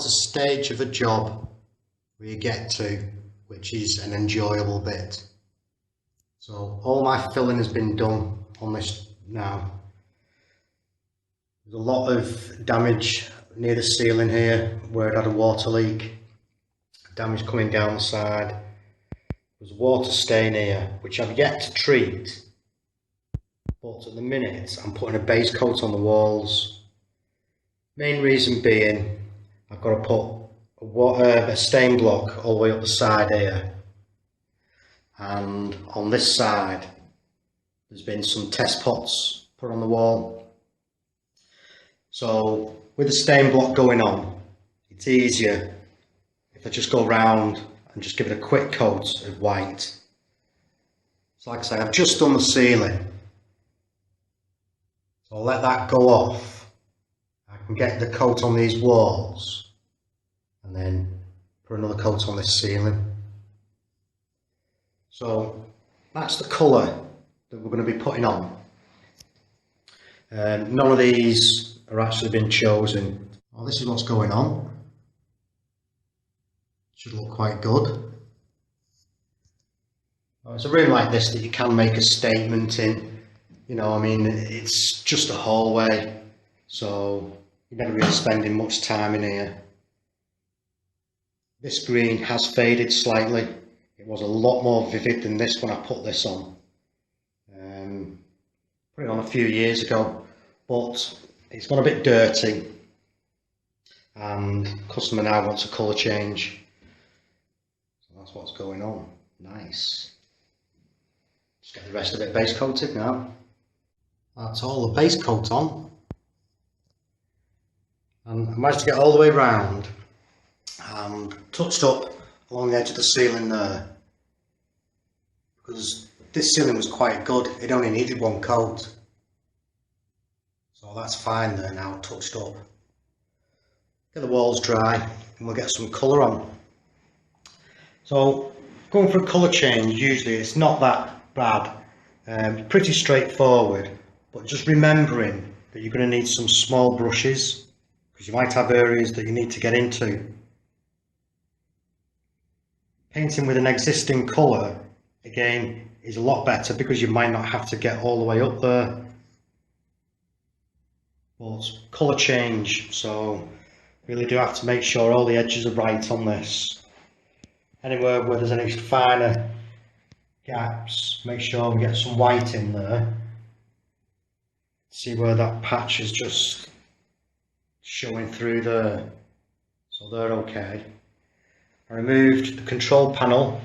got a stage of a job where you get to, which is an enjoyable bit. So all my filling has been done on this now. There's a lot of damage near the ceiling here where it had a water leak. Damage coming down the side. There's water stain here, which I've yet to treat. But at the minute, I'm putting a base coat on the walls. Main reason being, I've got to put a stain block all the way up the side here. And on this side, there's been some test pots put on the wall. So with the stain block going on, it's easier if I just go round and just give it a quick coat of white. So like I say, I've just done the ceiling. So I'll let that go off. I can get the coat on these walls and then put another coat on this ceiling. So that's the colour that we're going to be putting on. None of these are actually been chosen. Oh, this is what's going on. Should look quite good. Oh, it's a room like this that you can make a statement in. You know, I mean, it's just a hallway, so you're never really spending much time in here. This green has faded slightly. It was a lot more vivid than this when I put this on. Put it on a few years ago, but it's gone a bit dirty and the customer now wants a colour change. So that's what's going on. Nice. Just get the rest of it base coated now. That's all the base coat on. And I managed to get all the way round and touched up along the edge of the ceiling there, because this ceiling was quite good. It only needed one coat, so that's fine there now, touched up. Get the walls dry and we'll get some colour on. So going for a colour change, usually it's not that bad, pretty straightforward, but just remembering that you're going to need some small brushes because you might have areas that you need to get into. Painting with an existing colour, again, is a lot better because you might not have to get all the way up there. But colour change, so really do have to make sure all the edges are right on this. Anywhere where there's any finer gaps, make sure we get some white in there. See where that patch is just showing through there. So they're okay. I removed the control panel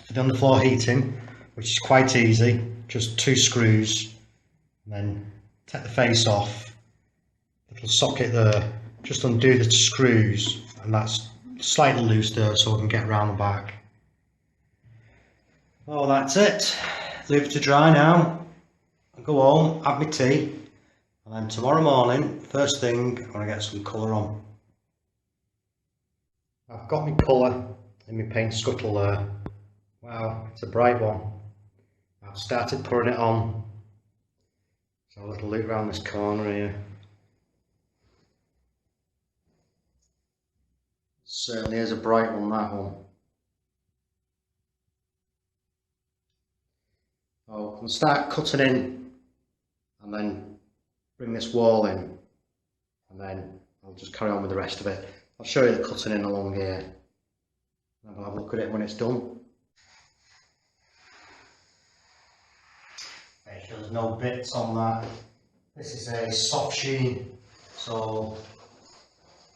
for the underfloor heating, which is quite easy, just 2 screws, and then take the face off, little socket there, just undo the screws, and that's slightly loose there so we can get around the back. Oh, that's it. Leave it to dry now. I'll go home, have my tea, and then tomorrow morning, first thing, I'm going to get some colour on. I've got my colour in my paint scuttle there. Wow, it's a bright one. I've started putting it on. So a little loop around this corner here. Certainly is a bright one, that one. So I'll start cutting in and then bring this wall in, and then I'll just carry on with the rest of it. I'll show you the cutting in along here, and we'll have a look at it when it's done. Make sure there's no bits on that. This is a soft sheen, so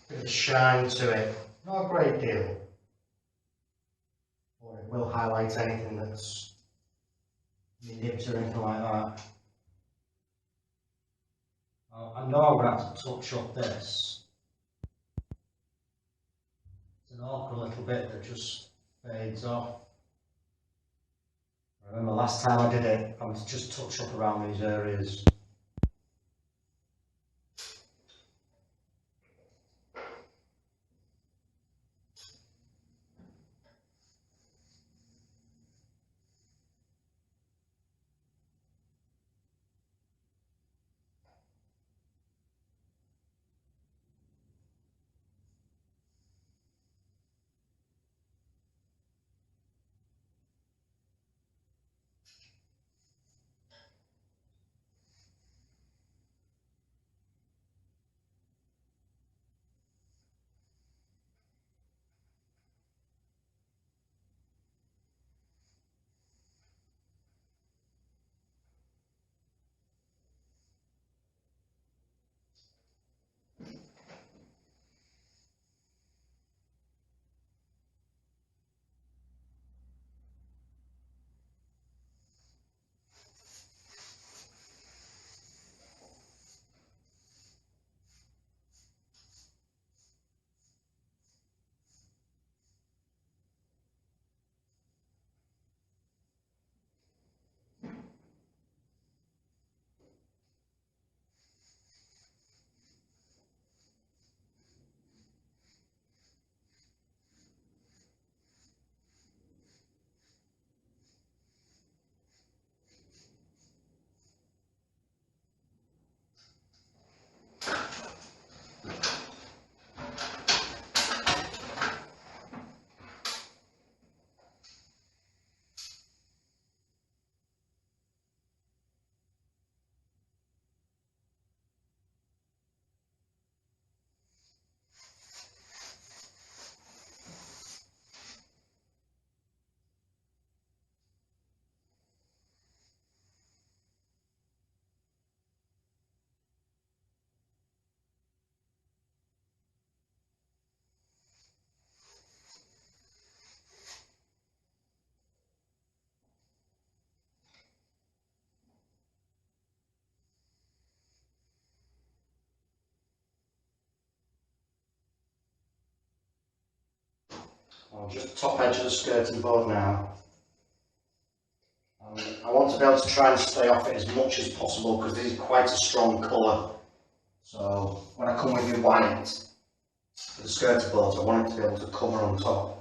a bit of shine to it. Not a great deal, but it will highlight anything that's nipped or anything like that. I know I'm going to have to touch up this. It's an awkward little bit that just fades off. I remember last time I did it, I was just touch up around these areas. So just top edge of the skirting board now. I want to be able to try and stay off it as much as possible because this is quite a strong colour. So when I come with the white for the skirting boards, I want it to be able to cover on top.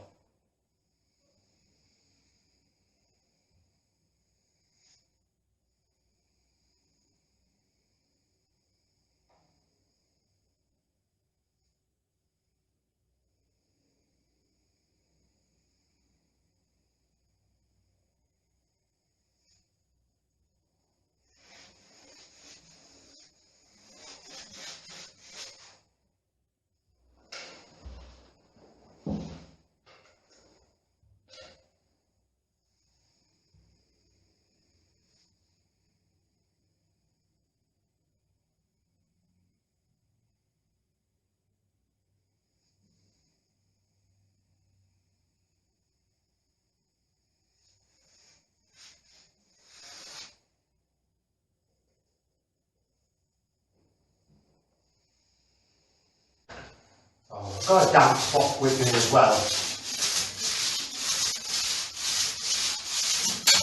I've got a damp spot with me as well,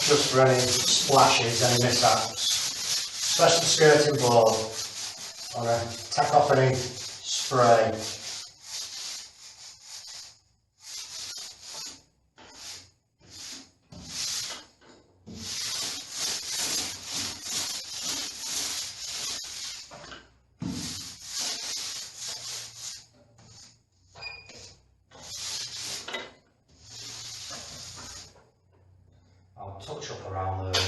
just for any splashes, any mishaps. Press the skirting board, I'm going to tack off any spray. I'll touch up around there.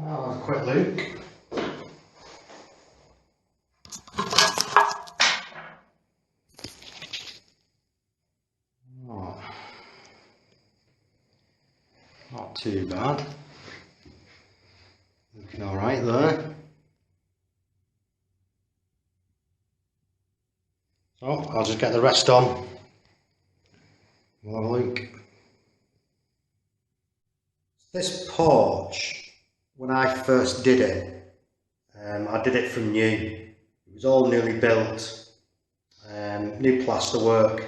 I'll have a quick look. Oh, not too bad. Looking alright there. So I'll just get the rest on. We'll have a look. This porch, when I first did it, I did it from new. It was all newly built, new plasterwork.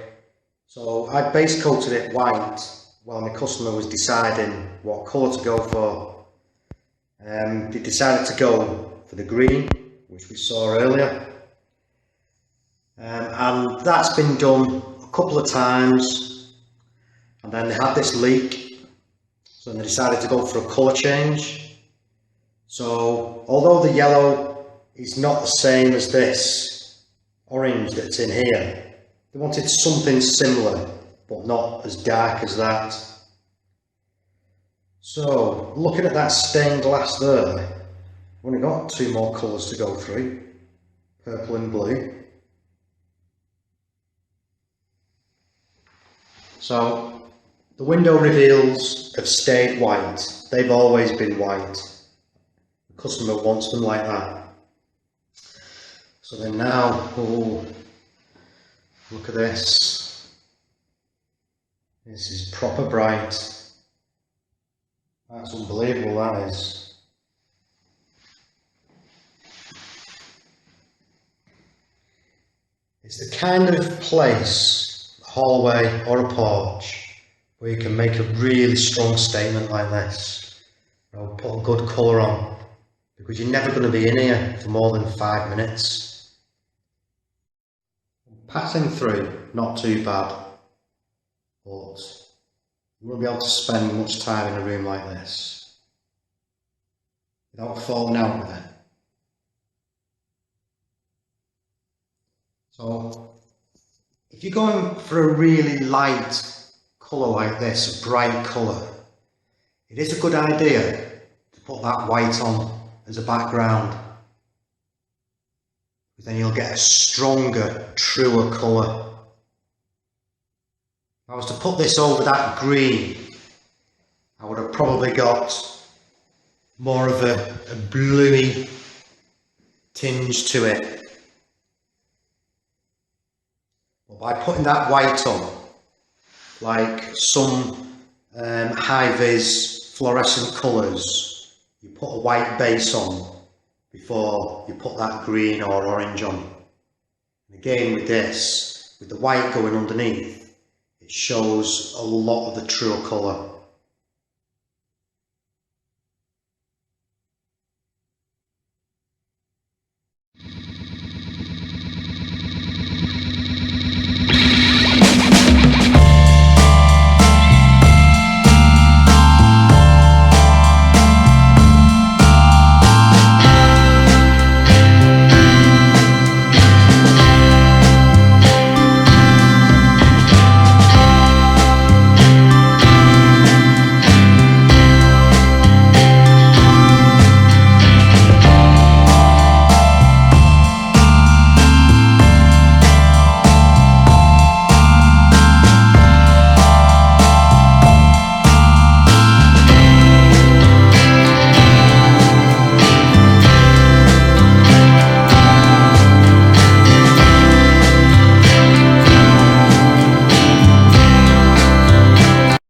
So I base coated it white while my customer was deciding what colour to go for. They decided to go for the green, which we saw earlier. And that's been done a couple of times, and then they had this leak, so they decided to go for a colour change. So although the yellow is not the same as this orange that's in here, they wanted something similar but not as dark as that. So looking at that stained glass there, we've only got two more colours to go through, purple and blue. So the window reveals have stayed white. They've always been white. The customer wants them like that. So then now, oh, look at this. This is proper bright. That's unbelievable, that is. It's the kind of place, hallway or a porch, where you can make a really strong statement like this. You know, put a good colour on, because you're never going to be in here for more than 5 minutes. Passing through, not too bad, but you won't be able to spend much time in a room like this without falling out with it. So if you're going for a really light colour like this, a bright colour, it is a good idea to put that white on as a background. Then you'll get a stronger, truer colour. If I was to put this over that green, I would have probably got more of a bluey tinge to it. But by putting that white on, like some high-vis fluorescent colours, you put a white base on before you put that green or orange on. And again with this, with the white going underneath, it shows a lot of the truer colour.